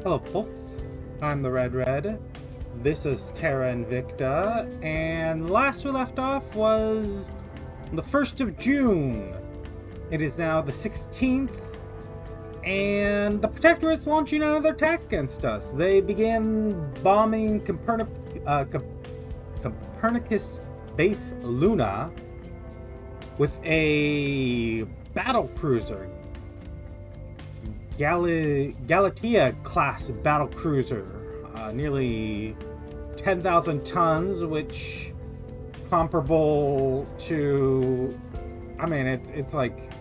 Hello folks, I'm the Red. This is Terra Invicta, and last we left off was the 1st of June. It is now the 16th, and the Protectorate's launching another attack against us. They began bombing Copernicus Base Luna with a battle cruiser. Galatea class battle cruiser, nearly 10,000 tons, which comparable to, I mean, it's like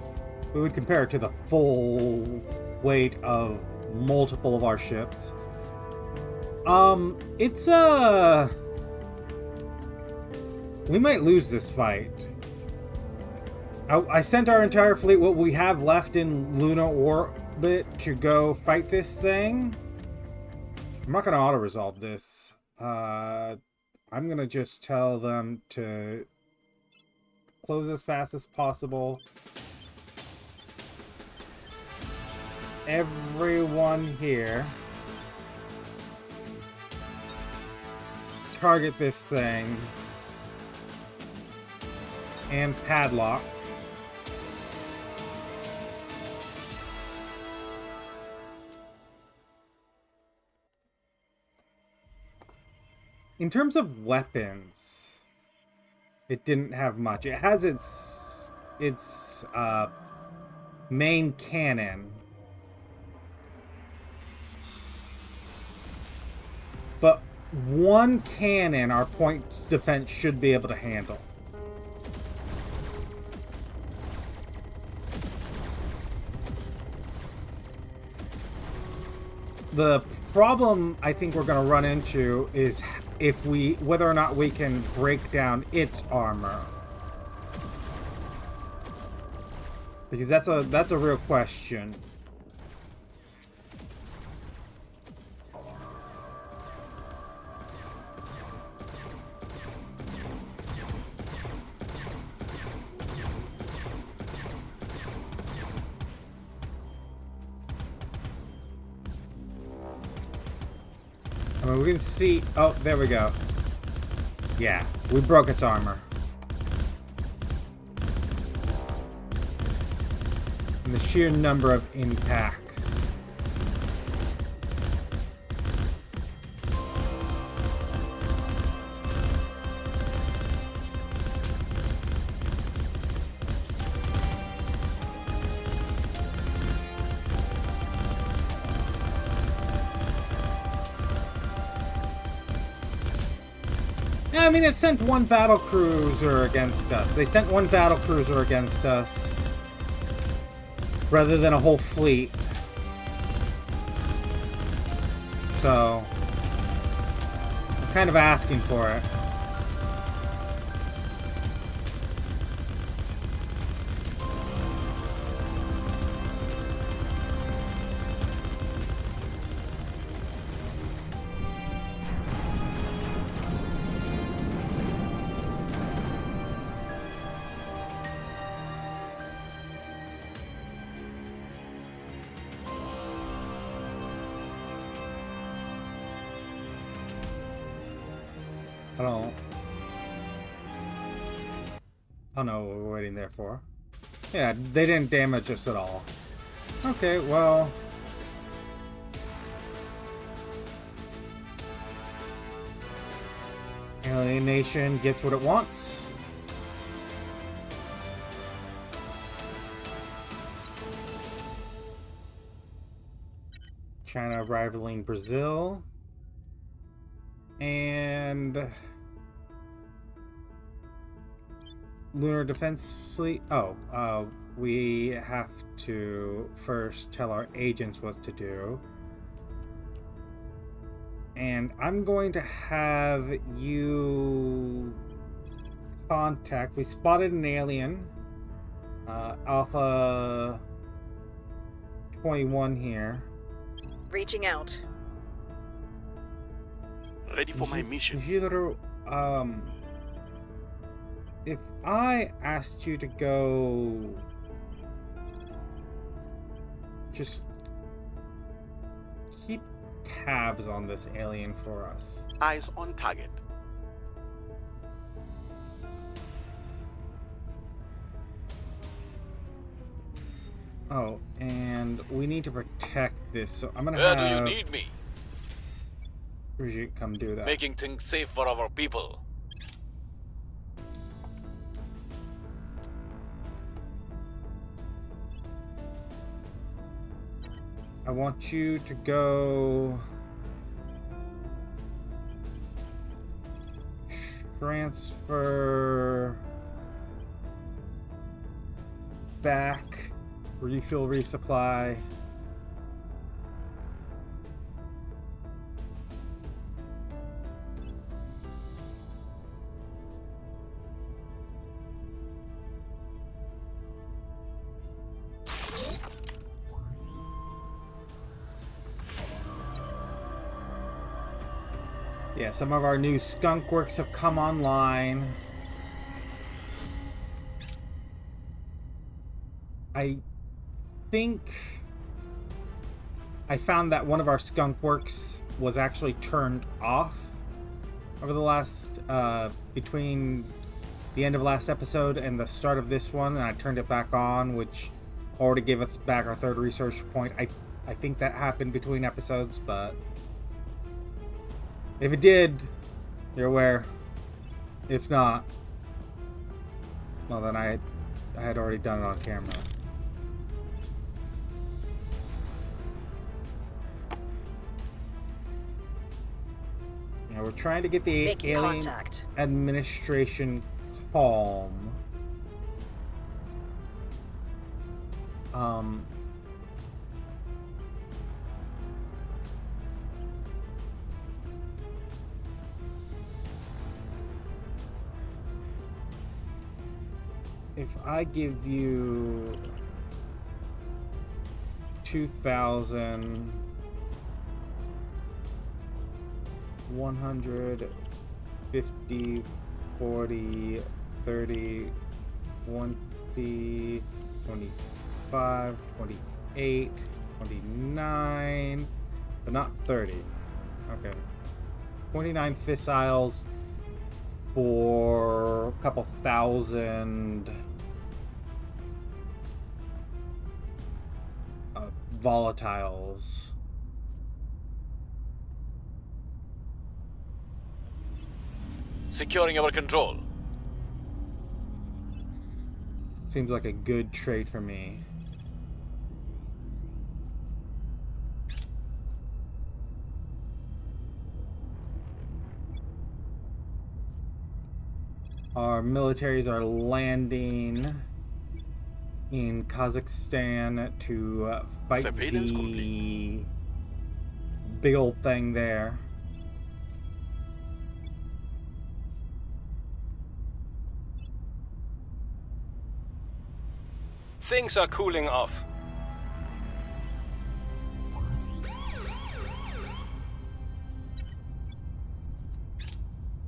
we would compare it to the full weight of multiple of our ships. We might lose this fight. I sent our entire fleet, what we have left in Luna orbit, to go fight this thing. I'm not going to auto-resolve this. I'm going to just tell them to close as fast as possible. Everyone here, target this thing and padlock. In terms of weapons, it didn't have much. It has its main cannon, but one cannon our points defense should be able to handle. The problem I think we're going to run into is whether or not we can break down its armor, because that's a real question. I mean, we can see... Oh, there we go. Yeah, we broke its armor. And the sheer number of impacts. I mean, it sent one battle cruiser against us. They sent one battle cruiser against us rather than a whole fleet. So, I'm kind of asking for it. I don't know what we're waiting there for. Yeah, they didn't damage us at all. Okay, well... Alien Nation gets what it wants. China rivaling Brazil. And... Lunar Defense Fleet. Oh, we have to first tell our agents what to do. And I'm going to have you contact... We spotted an alien. Alpha 21 here. Reaching out. Ready for my mission. If I asked you to go... Just keep tabs on this alien for us. Eyes on target. Oh, and we need to protect this, so I'm gonna Where have do you need me? Brigitte come do that. Making things safe for our people. I want you to go transfer back, refuel, resupply. Yeah, some of our new skunk works have come online. I think I found that one of our skunk works was actually turned off over the last, between the end of last episode and the start of this one, and I turned it back on, which already gave us back our third research point. I think that happened between episodes, but if it did, you're aware. If not, well then I had already done it on camera. Yeah, we're trying to get the Making alien contact. administration calm. If I give you 2,000, 150, 40, 30, 20, 25, 28, 29, but not 30. Okay. 29 fissiles for a couple thousand volatiles. Securing our control. Seems like a good trade for me. Our militaries are landing in Kazakhstan to fight Surveillance the complete. big old thing there. Things are cooling off.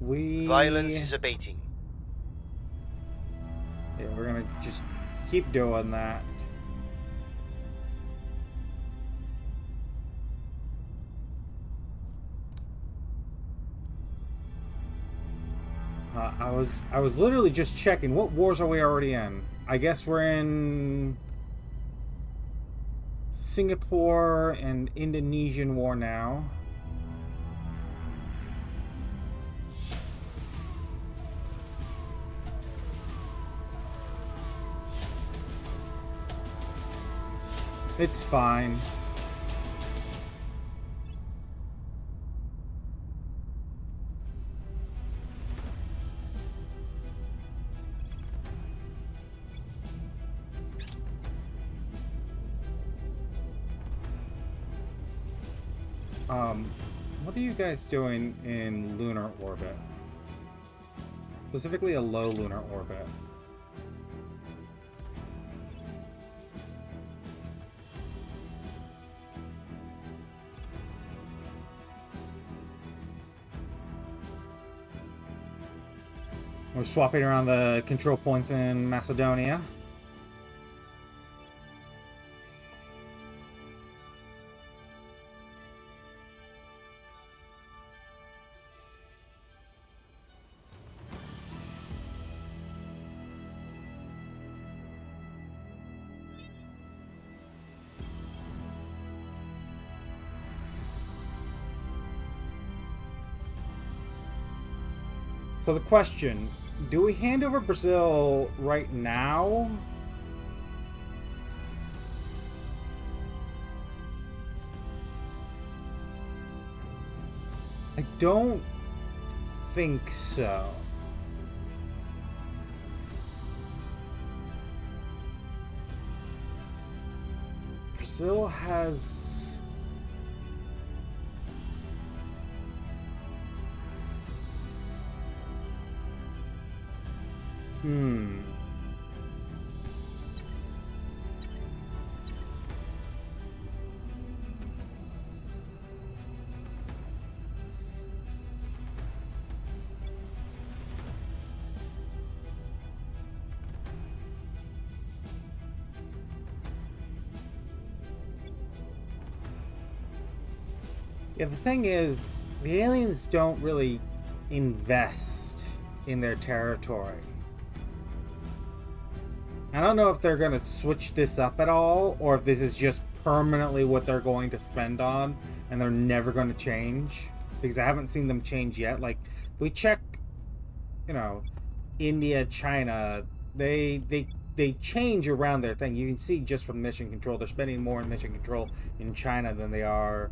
Violence is abating. Yeah, we're gonna just keep doing that. I was literally just checking what wars are we already in. I guess we're in Singapore and Indonesian war now. It's fine. What are you guys doing in lunar orbit? Specifically a low lunar orbit. We're swapping around the control points in Macedonia. So the question, do we hand over Brazil right now? I don't think so. Brazil has... Yeah, the thing is, the aliens don't really invest in their territory. I don't know if they're going to switch this up at all, or if this is just permanently what they're going to spend on, and they're never going to change. Because I haven't seen them change yet. Like, we check, you know, India, China, they change around their thing. You can see just from mission control, they're spending more in mission control in China than they are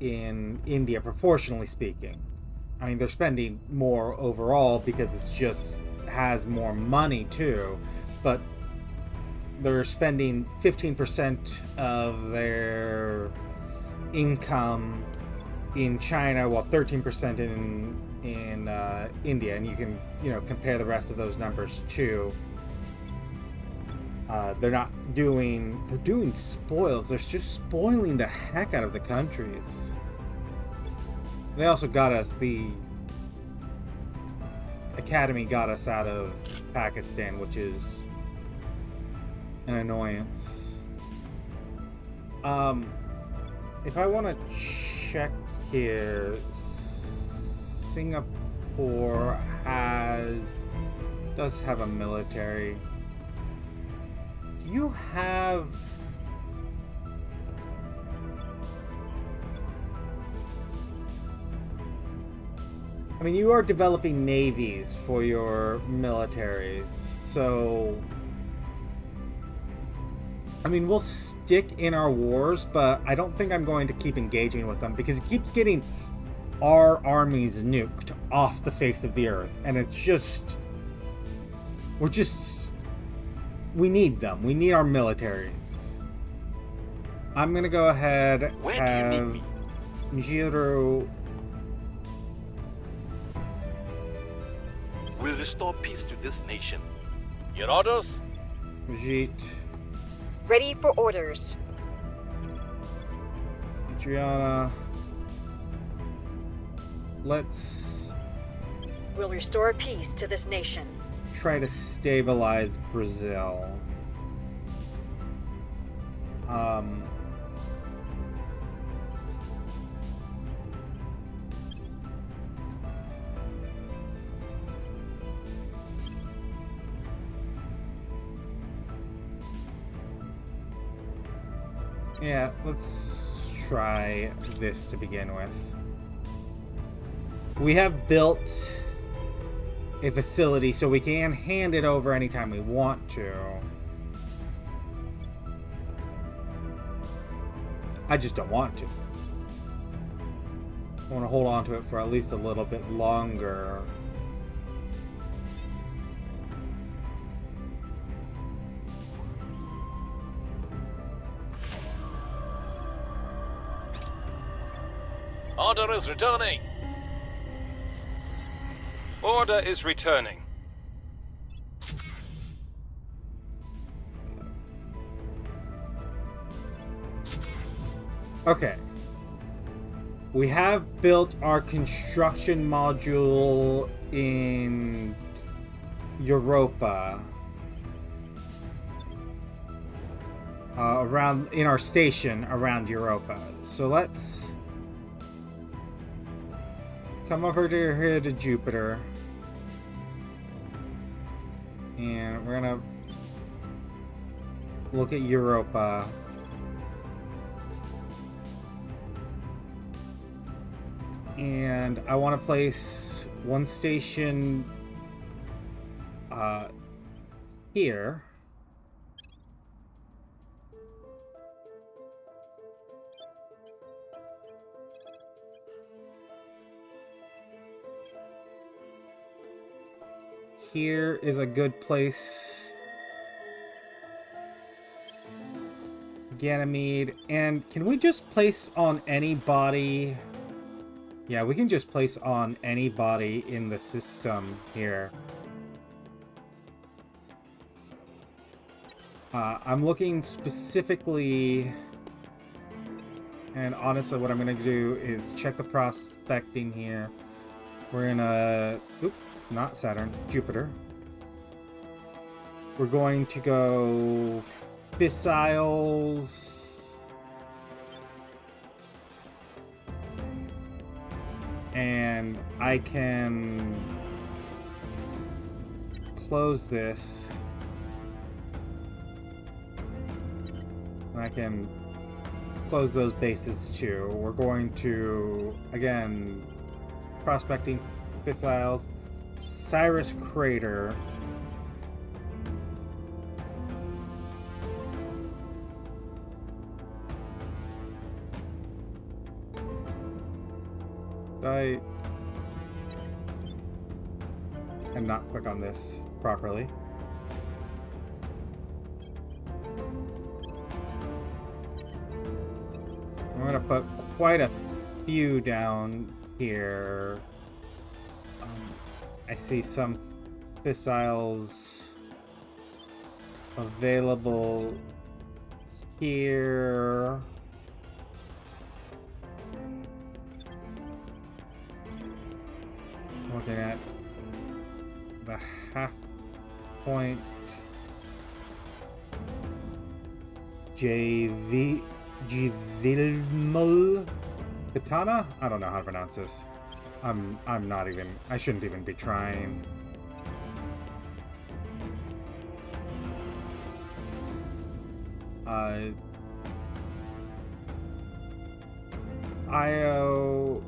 in India, proportionally speaking. I mean, they're spending more overall because it's just has more money too, but they're spending 15% of their income in China, while 13% in India, and you can, you know, compare the rest of those numbers too. They're doing spoils. They're just spoiling the heck out of the countries. They also got us, the Academy got us out of Pakistan, which is an annoyance. If I want to check here, Singapore does have a military. Do you have... I mean, you are developing navies for your militaries, so... I mean, we'll stick in our wars, but I don't think I'm going to keep engaging with them, because it keeps getting our armies nuked off the face of the earth, and it's just... we need them. We need our militaries. I'm gonna go ahead and have Jiro... Will restore peace to this nation. Your orders? Vijit. Ready for orders. Adriana. Let's We'll restore peace to this nation. try to stabilize Brazil. Yeah, let's try this to begin with. We have built a facility so we can hand it over anytime we want to. I just don't want to. I want to hold on to it for at least a little bit longer. Order is returning. Order is returning. Okay. We have built our construction module in Europa. In our station around Europa. So let's come over here to Jupiter. And we're gonna look at Europa. And I want to place one station here. Here is a good place. Ganymede. And can we just place on anybody? Yeah, we can just place on anybody in the system here. I'm looking specifically, and honestly what I'm going to do is check the prospecting here. We're in a, oops, not Saturn, Jupiter. We're going to go fissiles. And I can close this. And I can close those bases too. We're going to, again, prospecting fissiles. Cyrus Crater. I and not click on this properly. I'm gonna put quite a few down here. I see some fissiles available here. Looking at the half point Jovian katana? I don't know how to pronounce this. I'm not even, I shouldn't even be trying. IO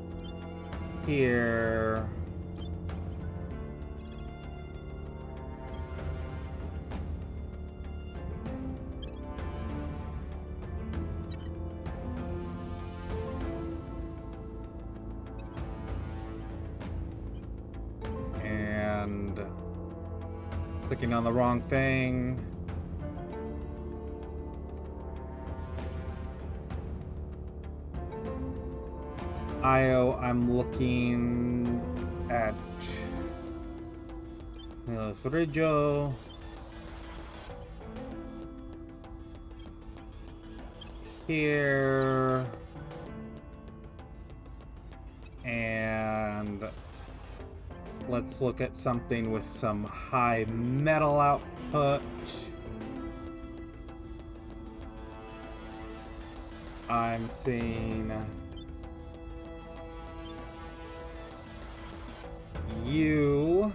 here. And clicking on the wrong thing. IO, I'm looking at Sorrijo. Here. And let's look at something with some high metal output. I'm seeing you.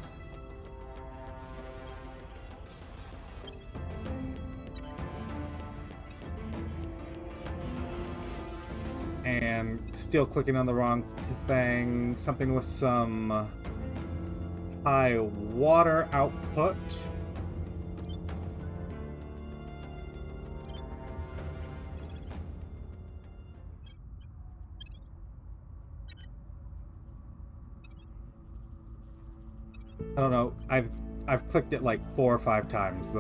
And still clicking on the wrong thing. Something with some high water output. I don't know. I've clicked it like 4 or 5 times.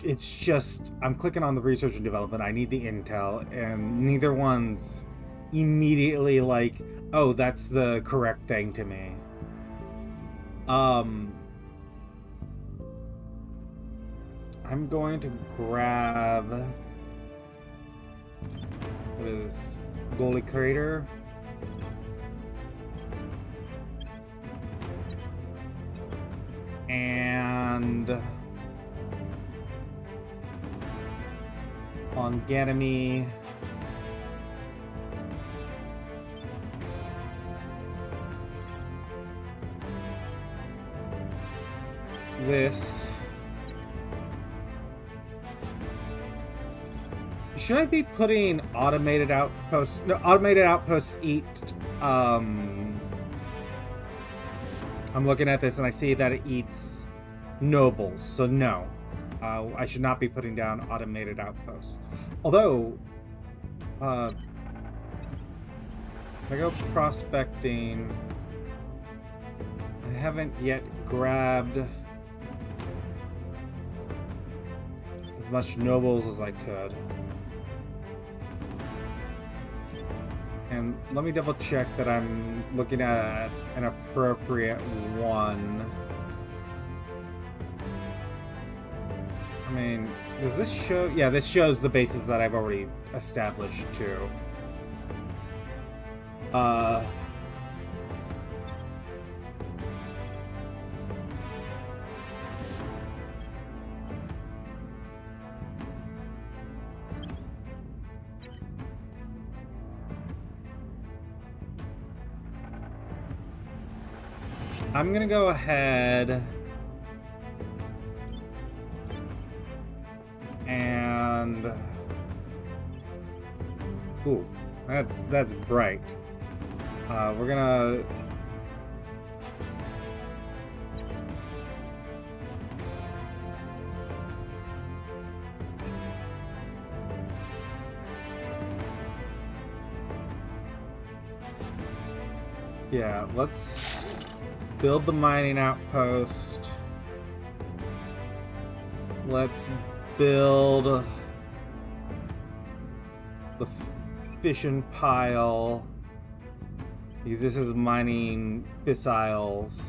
It's just I'm clicking on the research and development. I need the intel, and neither one's immediately like, oh, that's the correct thing to me. I'm going to grab what is Goalie Crater. And on Ganymede, this. Should I be putting automated outposts? No, automated outposts eat I'm looking at this and I see that it eats nobles, so no. I should not be putting down automated outposts. Although, if I go prospecting, I haven't yet grabbed as much nobles as I could. And let me double check that I'm looking at an appropriate one. I mean, does this show? Yeah, this shows the bases that I've already established too. I'm gonna go ahead and ooh, that's bright. We're gonna yeah, let's build the mining outpost. Let's build the fission pile, because this is mining fissiles.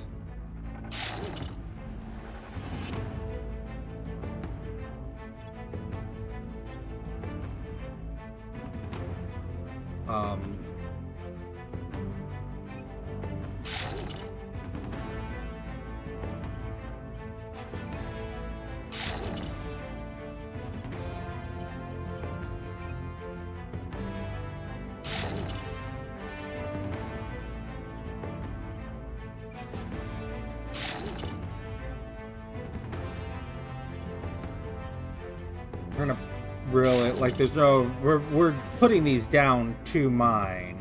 We're gonna really, like, there's no, we're putting these down to mine.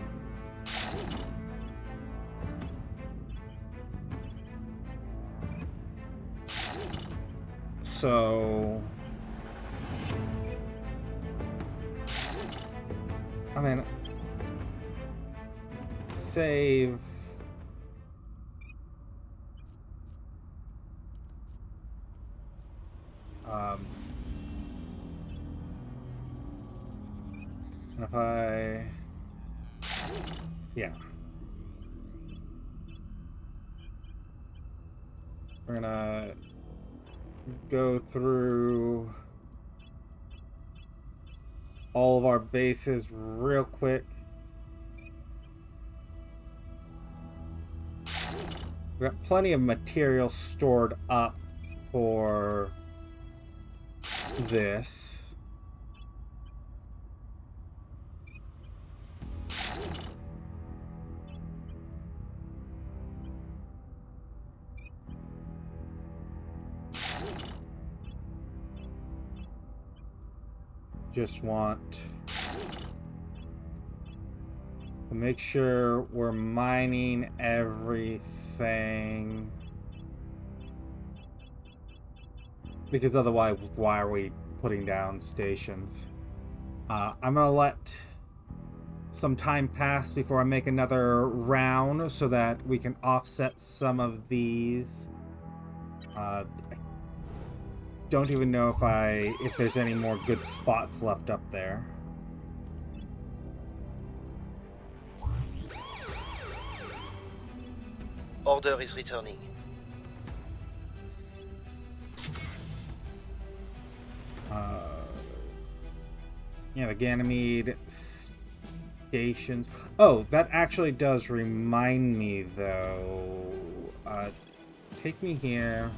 So I mean, save. And if I, yeah, we're gonna go through all of our bases real quick. We got plenty of material stored up for this. Just want to make sure we're mining everything, because otherwise, why are we putting down stations? I'm gonna let some time pass before I make another round so that we can offset some of these. I don't even know if there's any more good spots left up there. Order is returning. Yeah, the Ganymede stations. Oh, that actually does remind me, though. Take me here.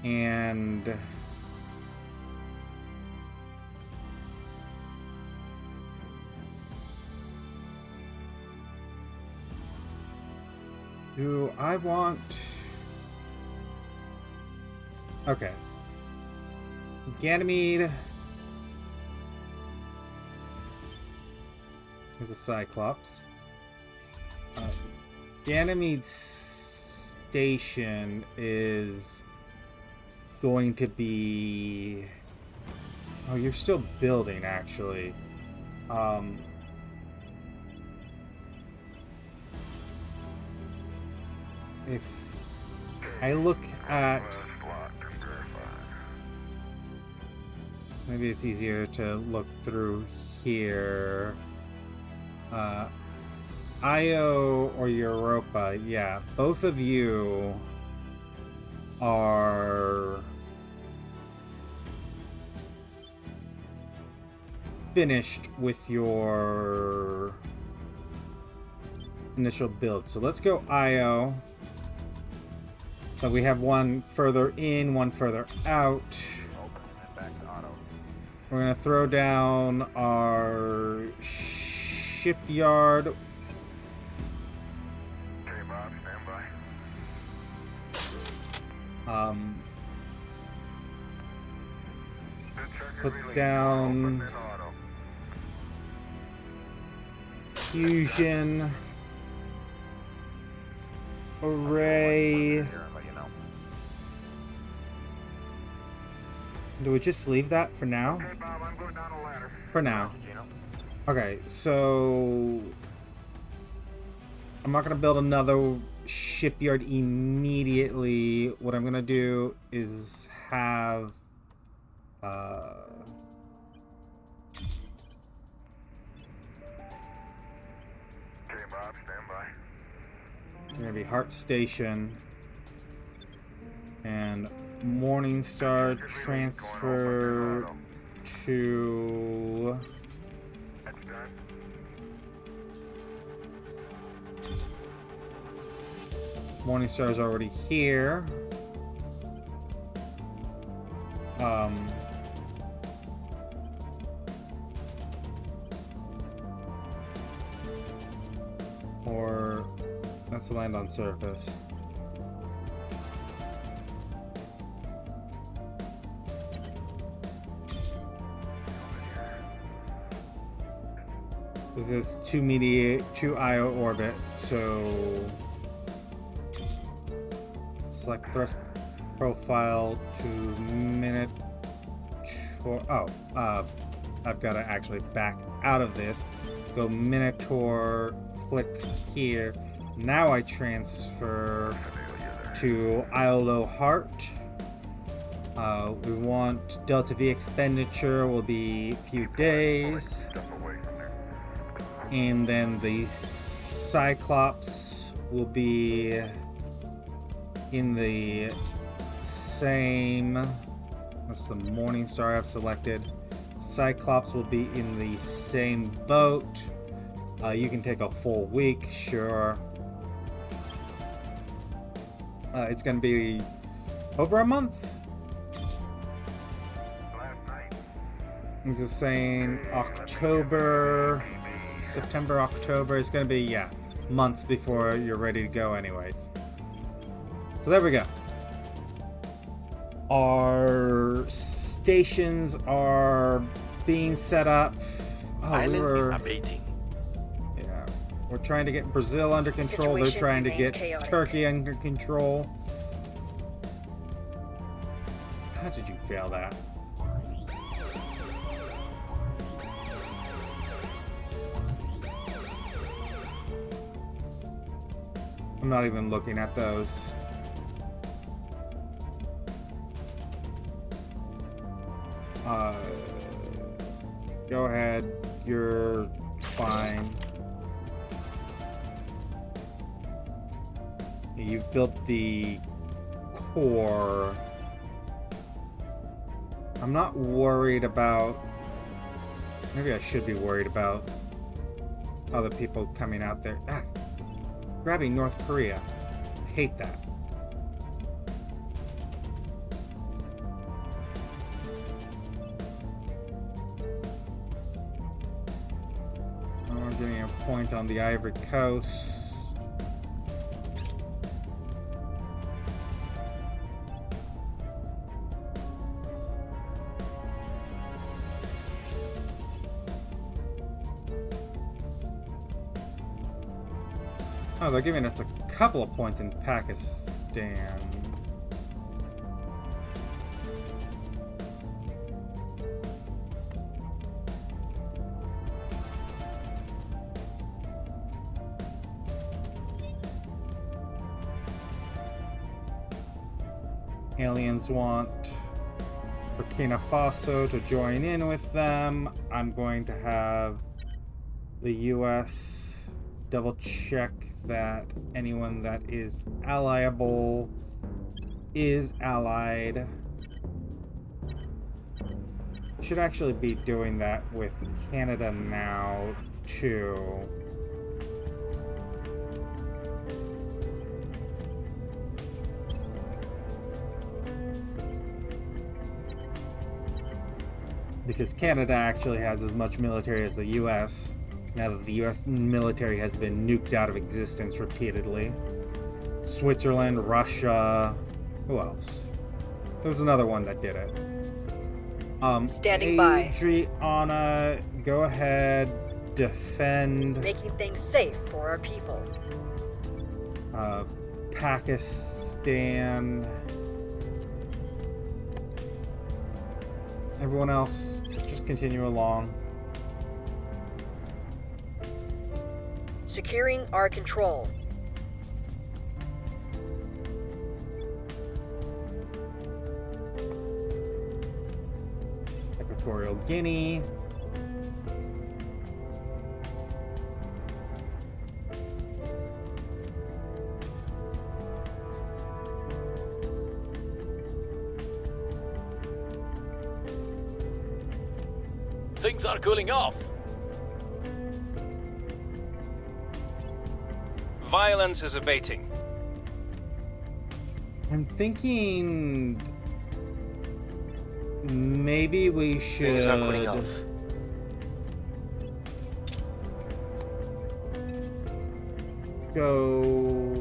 And do I want... Okay. Ganymede is a Cyclops. Ganymede's station is going to be... Oh, you're still building, actually. If I look at... Maybe it's easier to look through here. Io or Europa, yeah, both of you are finished with your initial build. So let's go Io. So we have one further in, one further out. We're gonna throw down our shipyard. Put down fusion array. Do we just leave that for now? For now. Okay, so I'm not gonna build another shipyard immediately. What I'm gonna do is have gonna be Heart Station and Morningstar transfer to Morningstar's already here. Or let's land on surface. This is 2 IO orbit, so select thrust profile to minute. I've got to actually back out of this. Go Minotaur, click here. Now I transfer to ILO Heart. We want Delta V expenditure will be a few days. And then the Cyclops will be in the same... That's the Morningstar I've selected. Cyclops will be in the same boat. You can take a full week, sure. It's going to be over a month. I'm just saying October, September, October. It's going to be, yeah, months before you're ready to go anyways. So there we go. Our stations are being set up. Violence is abating. Yeah, we're trying to get Brazil under control. They're trying to get Turkey under control. How did you fail that? I'm not even looking at those. Go ahead, you're fine. You've built the core. I'm not worried about... Maybe I should be worried about other people coming out there. Grabbing North Korea. I hate that. I'm getting a point on the Ivory Coast. Oh, they're giving us a couple of points in Pakistan. Aliens want Burkina Faso to join in with them. I'm going to have the US double check that anyone that is allyable is allied. Should actually be doing that with Canada now, too. Because Canada actually has as much military as the US, now that the US military has been nuked out of existence repeatedly. Switzerland, Russia, who else? There's another one that did it. Standing by. Adriana, go ahead, defend. Making things safe for our people. Pakistan. Everyone else, just continue along. Securing our control. Equatorial Guinea. Things are cooling off. Violence is abating. I'm thinking maybe we should Things are cooling off. go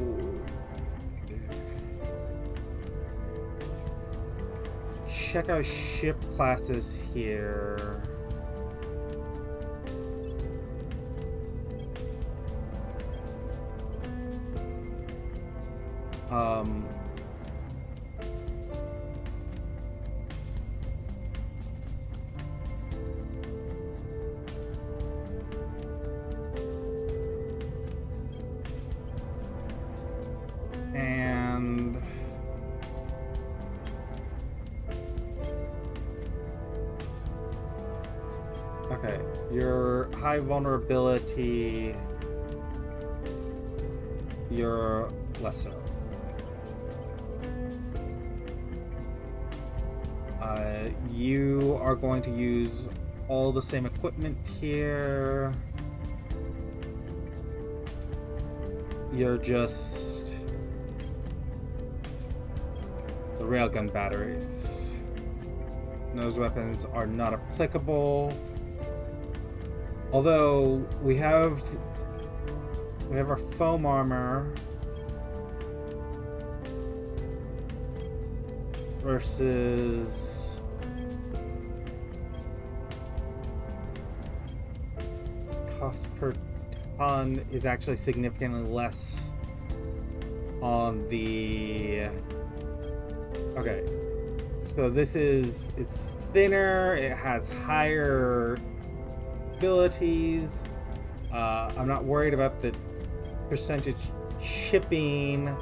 check our ship classes here. And okay, your high vulnerability, you're less so. You are going to use all the same equipment here. You're just the railgun batteries. Those weapons are not applicable. Although we have our foam armor versus cost per ton is actually significantly less on the... Okay, so this is, it's thinner, it has higher abilities. I'm not worried about the percentage shipping.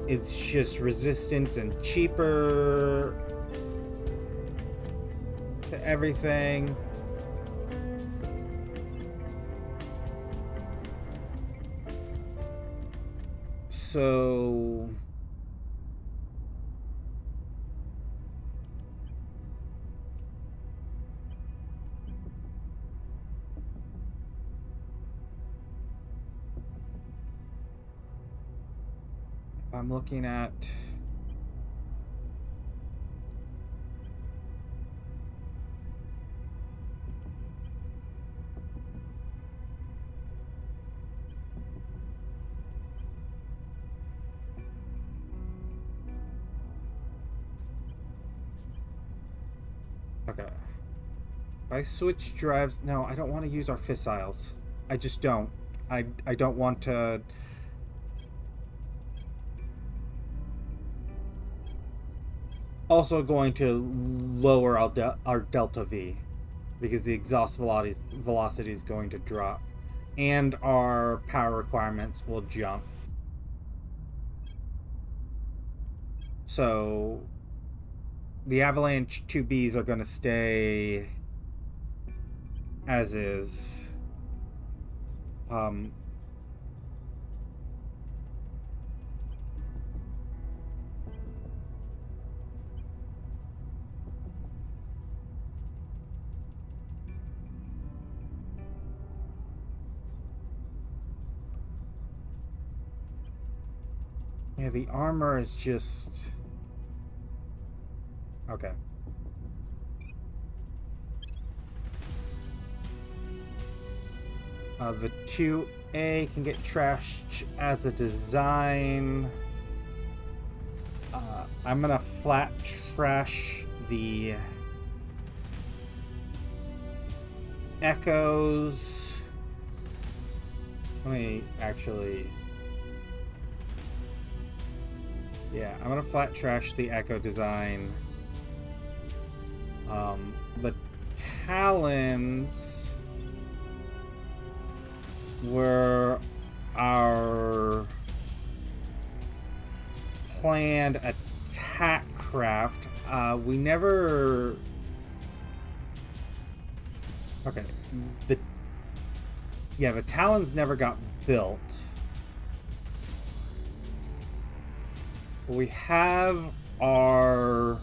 It's just resistant and cheaper to everything. So if I'm looking at okay. If I switch drives, no, I don't want to use our fissiles. I just don't. I don't want to Also going to lower our delta V, because the exhaust velocity is going to drop, and our power requirements will jump. So the Avalanche 2Bs are going to stay as is. Yeah, the armor is just... Okay. The 2A can get trashed as a design. I'm gonna flat trash the Echoes. Let me actually... Yeah, I'm gonna flat trash the Echo design. The Talons were our planned attack craft. We never... Okay, the Talons never got built. We have the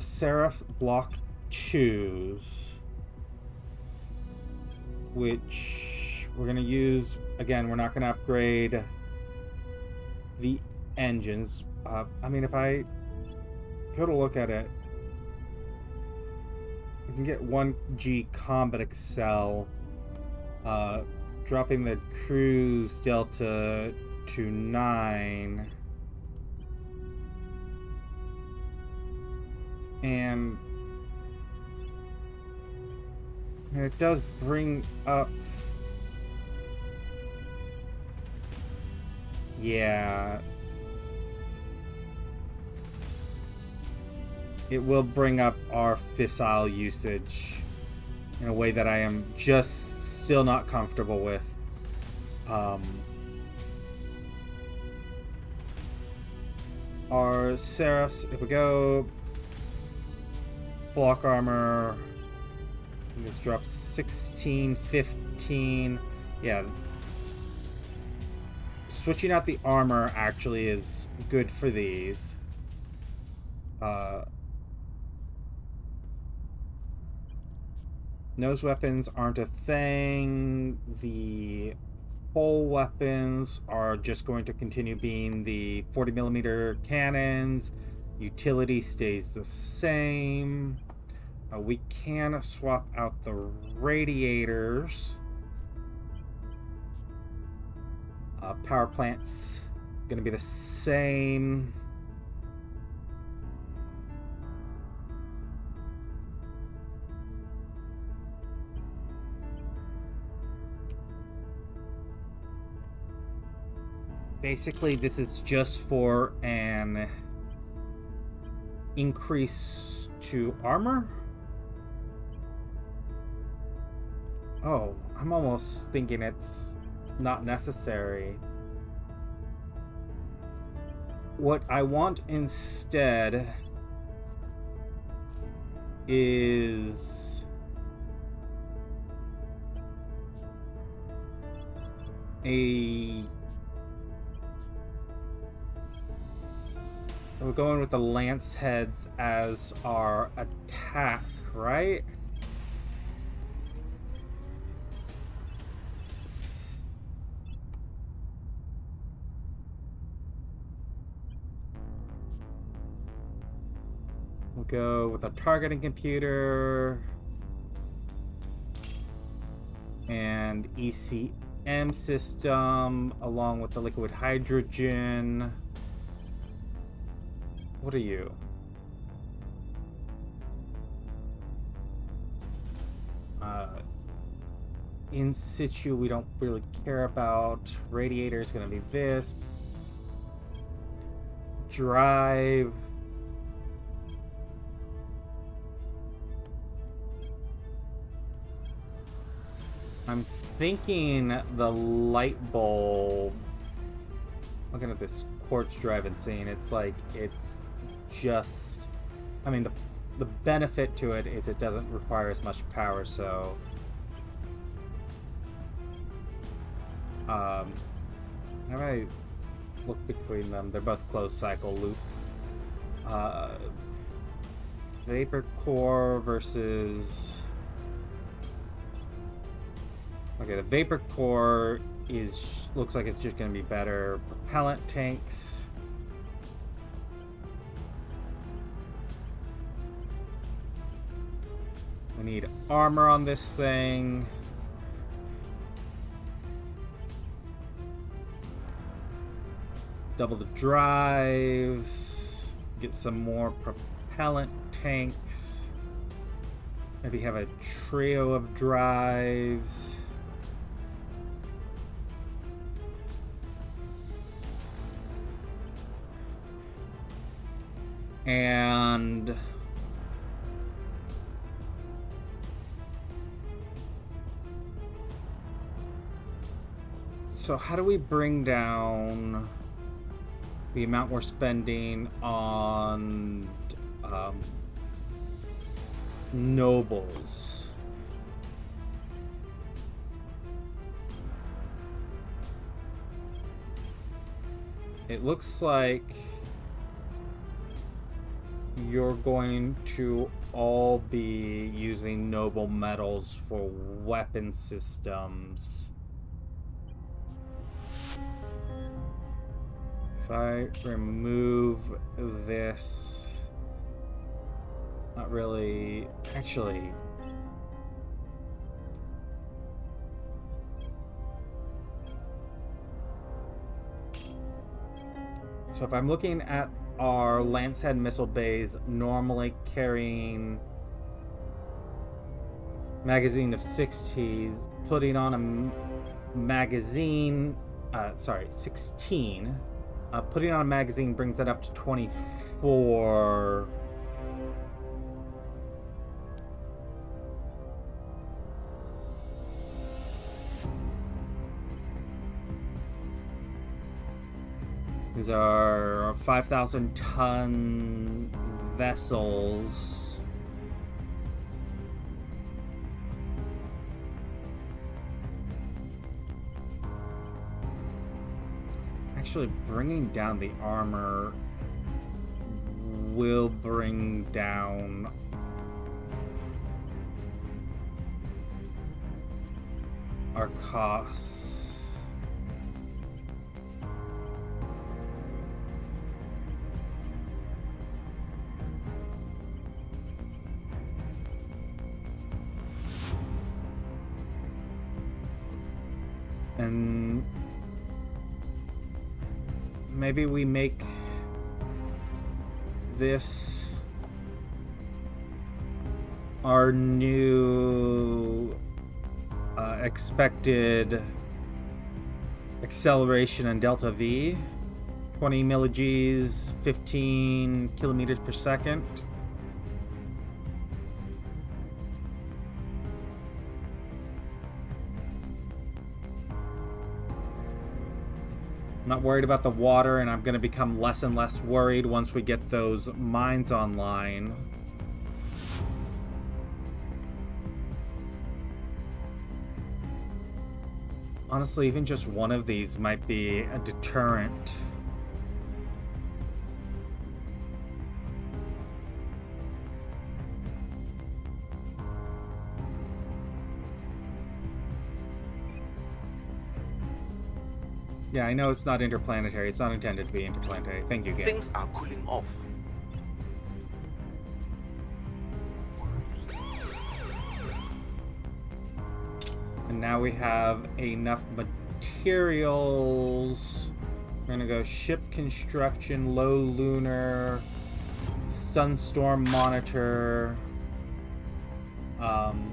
Seraph Block 2s, which we're going to use. Again, we're not going to upgrade the engines. I mean, if I go to look at it, we can get 1G Combat Excel, dropping the cruise delta to 9. And it does bring up... Yeah. It will bring up our fissile usage in a way that I am just still not comfortable with. Our Seraphs, if we go block armor, this drops 16, 15. Yeah. Switching out the armor actually is good for these. Nose weapons aren't a thing. The pole weapons are just going to continue being the 40mm cannons. Utility stays the same. We can swap out the radiators. Power plant's gonna be the same. Basically, this is just for an increase to armor. Oh, I'm almost thinking it's not necessary. What I want instead is we're going with the lance heads as our attack, right? We'll go with a targeting computer and ECM system along with the liquid hydrogen. What are you? In situ, we don't really care about. Radiator is going to be this. drive. I'm thinking the light bulb. Looking at this quartz drive and seeing it's like it's just. I mean the benefit to it is it doesn't require as much power, so. How do I look between them? They're both closed cycle loop. Vapor core versus. Okay, the vapor core looks like it's just going to be better. Propellant tanks. We need armor on this thing. Double the drives. Get some more propellant tanks. Maybe have a trio of drives. And so how do we bring down the amount we're spending on nobles? It looks like you're going to all be using noble metals for weapon systems. If I remove this, not really, actually. So if I'm looking at our Lancehead missile bays normally carrying magazine of 60, putting on a magazine, 16. Putting on a magazine brings that up to 24. These are 5,000 ton vessels. Actually, bringing down the armor will bring down our costs. And maybe we make this our new expected acceleration in Delta V. 20 millig's, 15 kilometers per second. I'm not worried about the water, and I'm going to become less and less worried once we get those mines online. Honestly, even just one of these might be a deterrent. Yeah, I know it's not interplanetary. It's not intended to be interplanetary. Thank you, game. Things are cooling off. And now we have enough materials. We're gonna go ship construction, low lunar, sunstorm monitor. Yeah.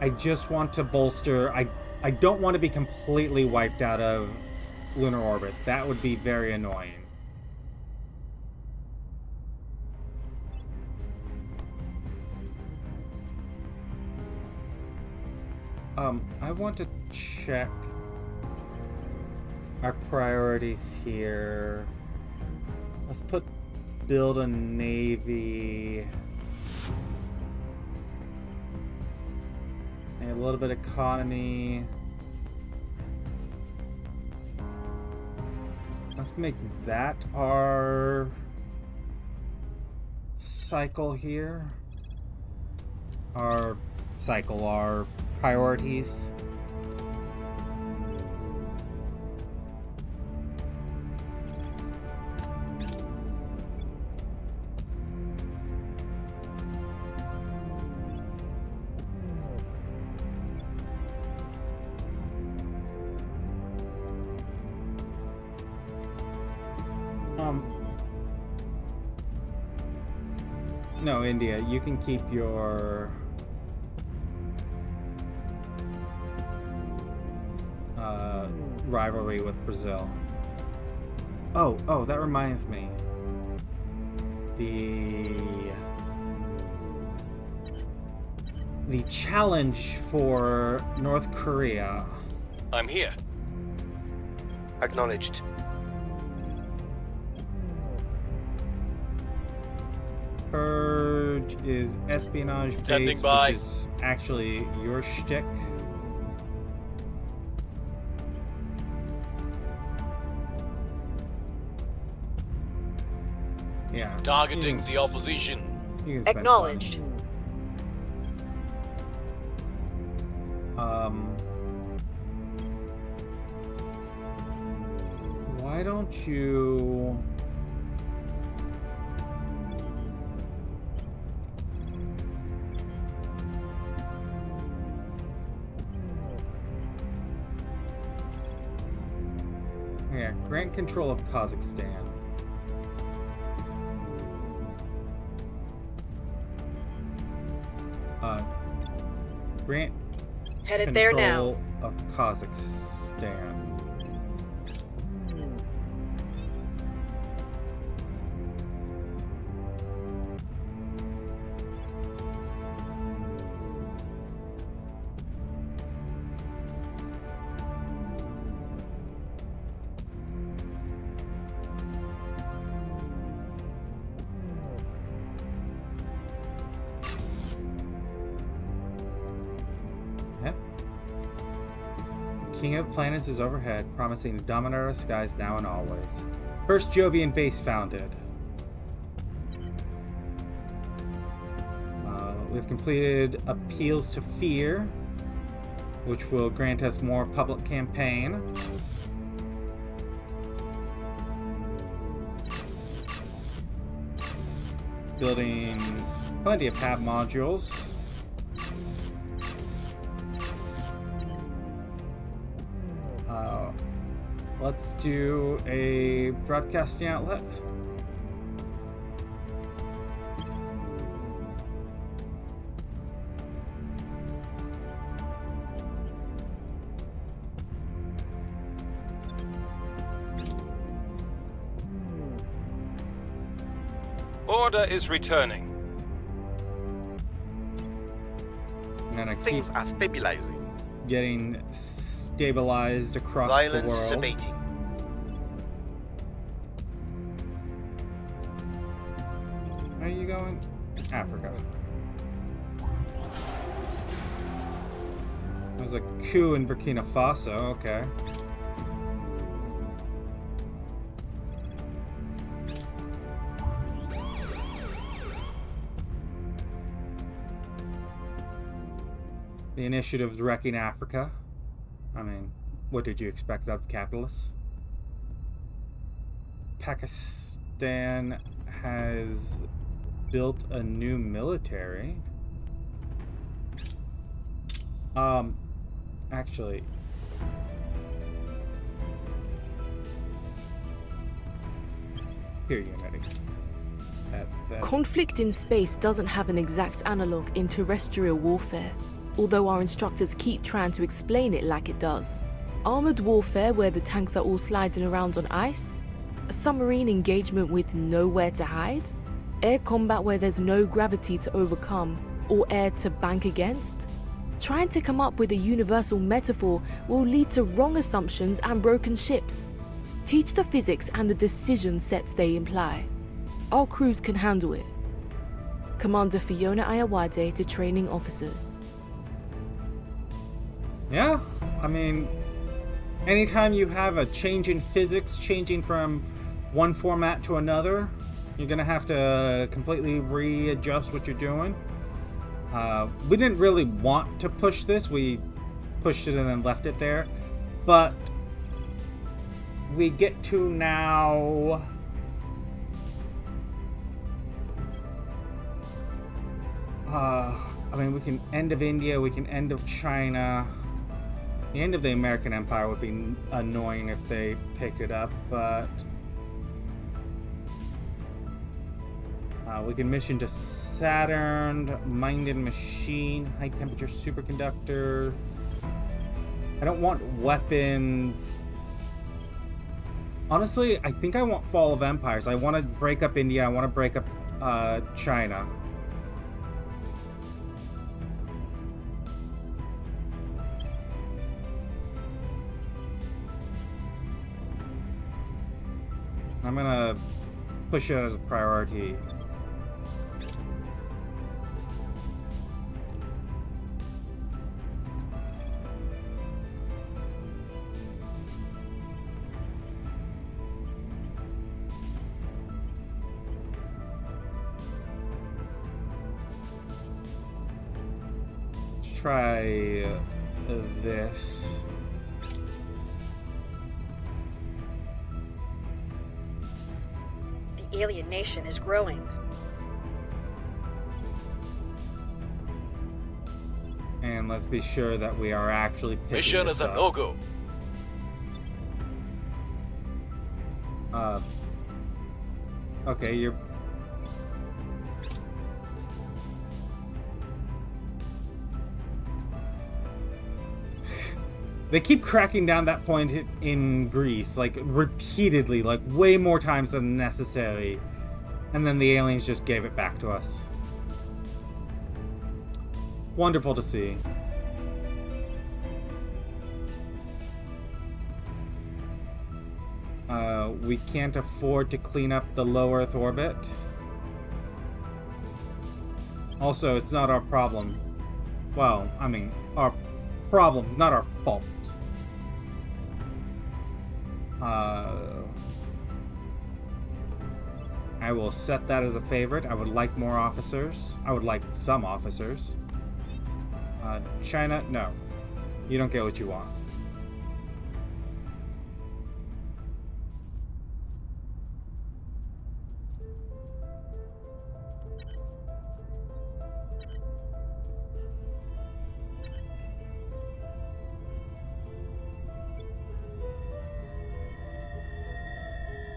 I just want to bolster. I don't want to be completely wiped out of lunar orbit. That would be very annoying. I want to check our priorities here. Let's build a navy. And a little bit of economy. Let's make that our cycle here. Our priorities. No, India, you can keep your rivalry with Brazil. Oh, that reminds me. The challenge for North Korea. I'm here. Acknowledged. Purge is espionage Standing based, by. which is actually your shtick. Yeah. Targeting the opposition. You can spend Acknowledged. money. Why don't you? Yeah, grant control of Kazakhstan. Grant Headed there now. control of Kazakhstan. King of Planets is overhead, promising to dominate our skies now and always. First Jovian base founded. We've completed Appeals to Fear, which will grant us more public campaign. Building plenty of hab modules. Let's do a broadcasting outlet. Order is returning. I'm gonna Things keep are stabilizing. getting stabilized across Violence the is world. abating. Where are you going? Africa. There's a coup in Burkina Faso, okay. The initiative's wrecking Africa. I mean, what did you expect out of capitalists? Pakistan has built a new military. Actually, here, Unity. That Conflict in space doesn't have an exact analog in terrestrial warfare. although our instructors keep trying to explain it like it does. Armored warfare where the tanks are all sliding around on ice? A submarine engagement with nowhere to hide? Air combat where there's no gravity to overcome or air to bank against? Trying to come up with a universal metaphor will lead to wrong assumptions and broken ships. Teach the physics and the decision sets they imply. Our crews can handle it. Commander Fiona Ayawade to training officers. Yeah, I mean, anytime you have a change in physics changing from one format to another, you're gonna have to completely readjust what you're doing. We didn't really want to push this. We pushed it and then left it there. But we get to now... I mean, we can end of India, we can end of China. The end of the American Empire would be annoying if they picked it up, but... we can mission to Saturn, mind and machine, high temperature superconductor. I don't want weapons. Honestly, I think I want Fall of Empires. I want to break up India. I want to break up China. I'm gonna push it as a priority. Let's try this. The alien nation is growing. And let's be sure that we are actually picking Mission this is a up. no-go. Okay, you're... They keep cracking down that point in Greece, like, repeatedly, like, way more times than necessary. And then the aliens just gave it back to us. Wonderful to see. We can't afford to clean up the low Earth orbit. Also, it's not our problem. Well, I mean, our problem, not our fault. I will set that as a favorite. I would like more officers. I would like some officers. China, no. You don't get what you want.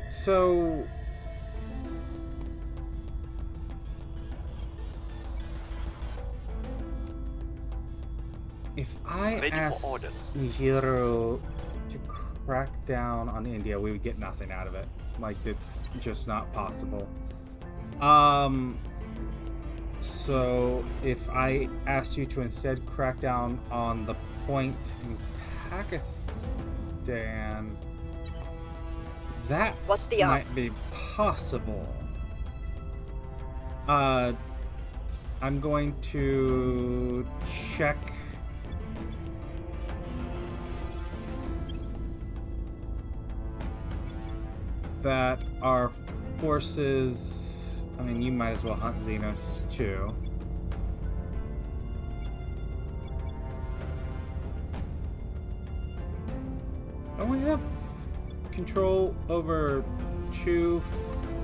So... if I Ready for asked orders. Nihiro to crack down on India, we would get nothing out of it. Like, it's just not possible. So if I asked you to instead crack down on the point in Pakistan, that What's the might be possible. I'm going to check. That our forces, I mean, you might as well hunt Xenos too. Don't we have control over two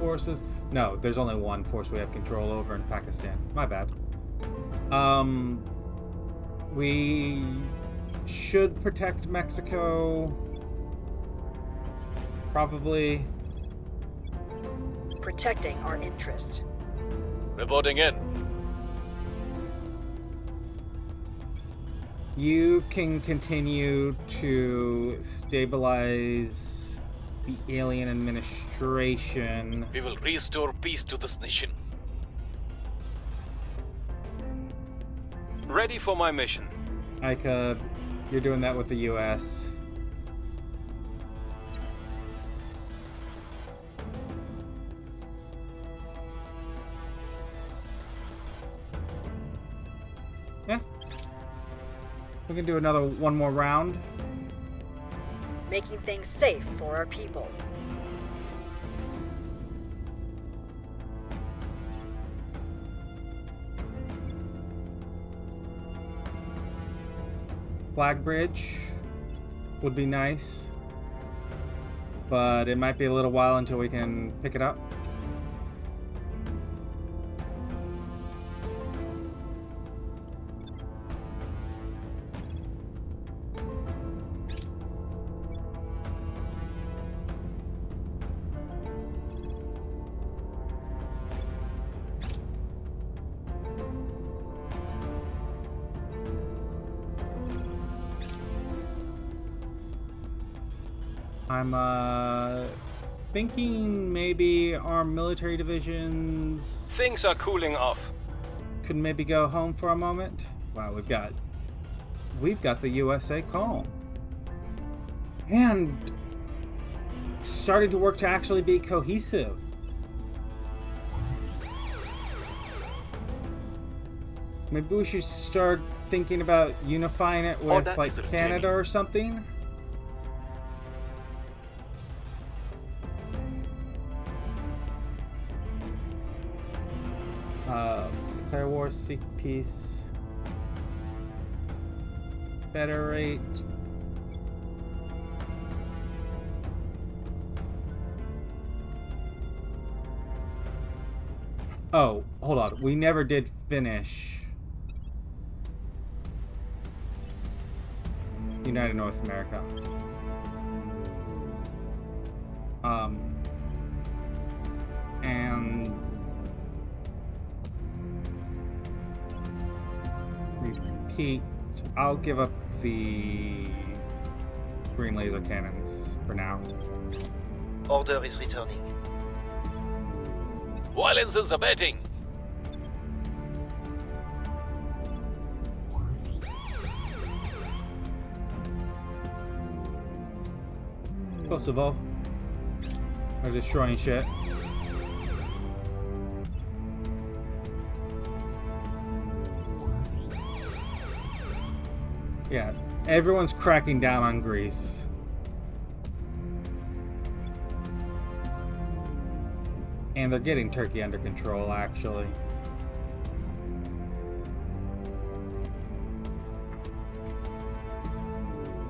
forces? No, there's only one force we have control over in Pakistan. My bad. We should protect Mexico. Probably. Protecting our interest. Reporting in. You can continue to stabilize the alien administration. We will restore peace to this nation. Ready for my mission. Ica, you're doing that with the US. Yeah. We can do one more round. Making things safe for our people. Flag bridge would be nice, but it might be a little while until we can pick it up. I'm thinking maybe our military divisions Things are cooling off. could maybe go home for a moment. Wow, we've got the USA calm. And starting to work to actually be cohesive. Maybe we should start thinking about unifying it with that like is Canada entertaining. or something. Declare war, seek peace, federate. Oh, hold on. We never did finish United North America. And repeat, I'll give up the green laser cannons for now. Order is returning. Violence is abating. Kosovo. They're destroying shit. Yeah, everyone's cracking down on Greece. And they're getting Turkey under control, actually.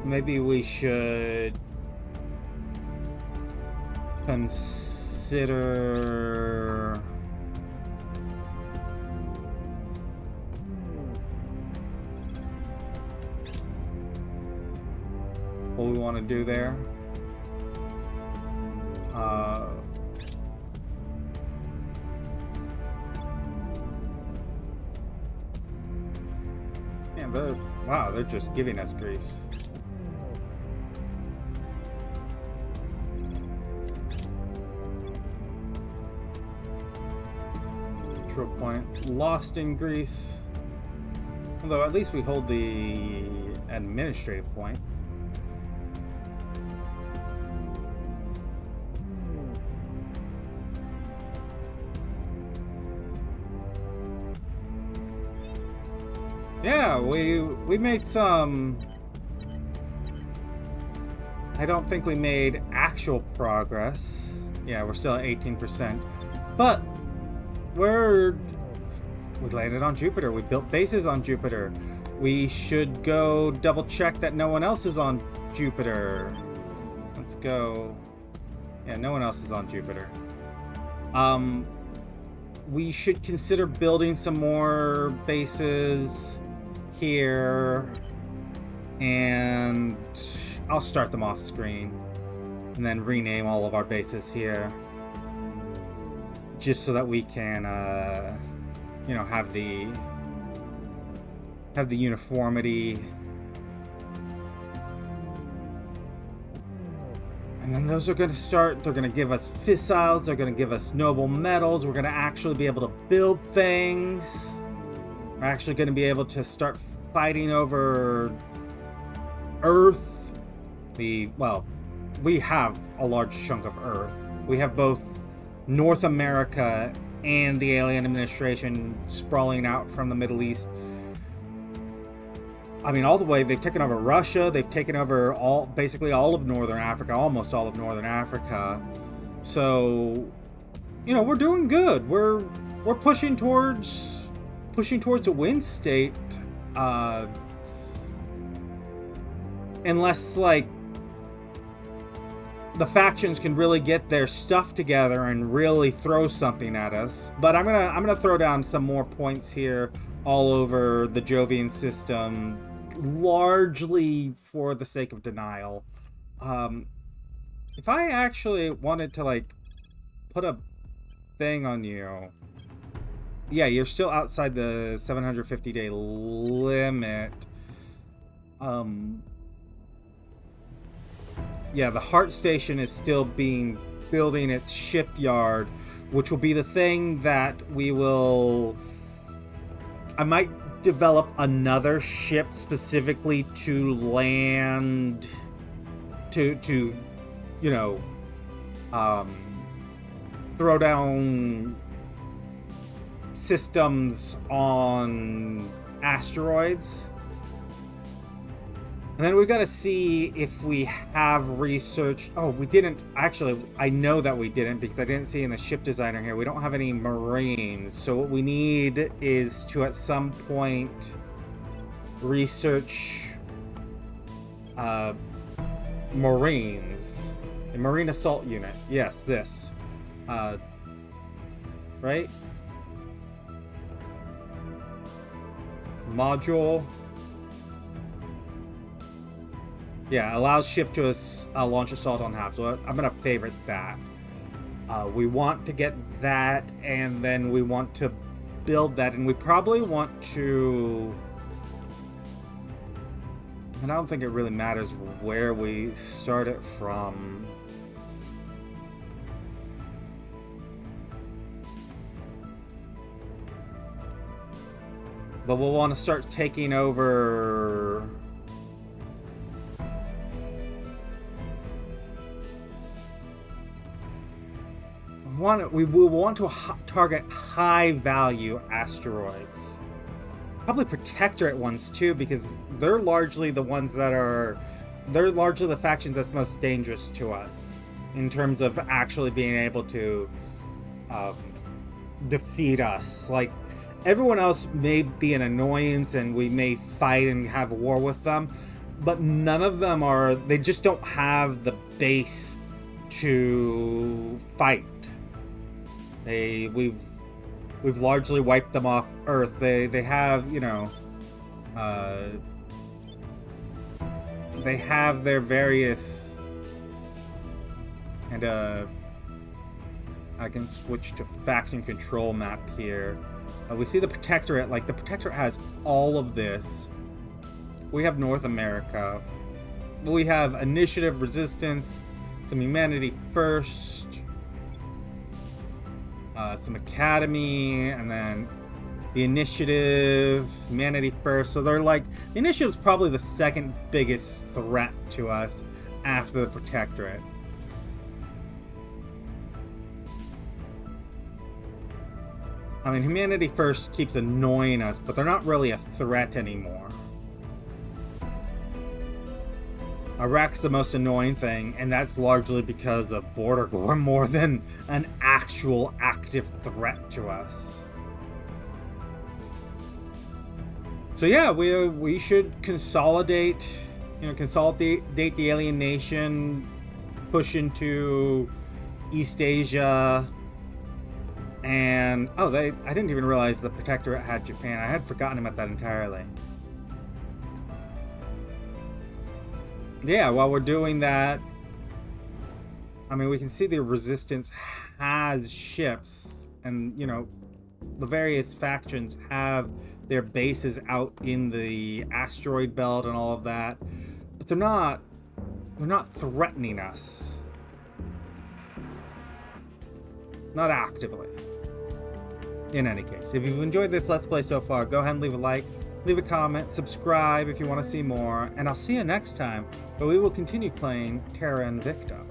Maybe we should consider what we want to do there. Yeah, wow, they're just giving us Greece. Control point lost in Greece. Although at least we hold the administrative point. Yeah, we made some. I don't think we made actual progress. Yeah, we're still at 18%. But we landed on Jupiter. We built bases on Jupiter. We should go double check that no one else is on Jupiter. Let's go. Yeah, no one else is on Jupiter. We should consider building some more bases here, and I'll start them off screen and then rename all of our bases here, just so that we can have the uniformity And then those are going to start, they're going to give us fissiles, they're going to give us noble metals, we're going to actually be able to build things. We're actually going to be able to start fighting over Earth. We have a large chunk of Earth. We have both North America and the alien administration sprawling out from the Middle East. I mean, all the way, they've taken over Russia, they've taken over basically all of Northern Africa, almost all of Northern Africa. So, you know, we're doing good. We're pushing towards a win state. Unless, like, the factions can really get their stuff together and really throw something at us. But I'm gonna throw down some more points here all over the Jovian system, largely for the sake of denial. If I actually wanted to, like, put a thing on you, yeah, you're still outside the 750-day limit. Yeah, the Heart Station is still building its shipyard, which will be the thing that I might develop another ship specifically to land, to you know, throw down systems on asteroids. And then we've got to see if we have researched... Oh, we didn't. Actually, I know that we didn't because I didn't see in the ship designer here. We don't have any Marines. So what we need is to, at some point, research Marines. A Marine Assault Unit. Yes, this. Right? Module... Yeah, allows ship to launch assault on HAP. So I'm going to favorite that. We want to get that, and then we want to build that, and we probably want to... And I don't think it really matters where we start it from. But we'll want to start taking over... We will want to target high-value asteroids. Probably protectorate ones, too, because they're largely the ones that are... They're largely the factions that's most dangerous to us in terms of actually being able to defeat us. Like, everyone else may be an annoyance and we may fight and have war with them, but none of them are... They just don't have the base to fight. We've largely wiped them off Earth. They have, you know, they have their various, and I can switch to faction control map here. We see the Protectorate. Like, the Protectorate has all of this. We have North America. We have Initiative, Resistance, some Humanity First, some Academy, and then the Initiative, Humanity First. So they're like, the Initiative's probably the second biggest threat to us after the Protectorate. I mean, Humanity First keeps annoying us, but they're not really a threat anymore. Iraq's the most annoying thing, and that's largely because of border war more than an actual active threat to us. So yeah, we should consolidate, consolidate the alien nation, push into East Asia, and I didn't even realize the Protectorate had Japan. I had forgotten about that entirely. Yeah, while we're doing that, I mean, we can see the Resistance has ships, and, the various factions have their bases out in the asteroid belt and all of that, but they're not threatening us. Not actively. In any case, if you've enjoyed this Let's Play so far, go ahead and leave a like, leave a comment, subscribe if you want to see more, and I'll see you next time, where we will continue playing Terra Invicta.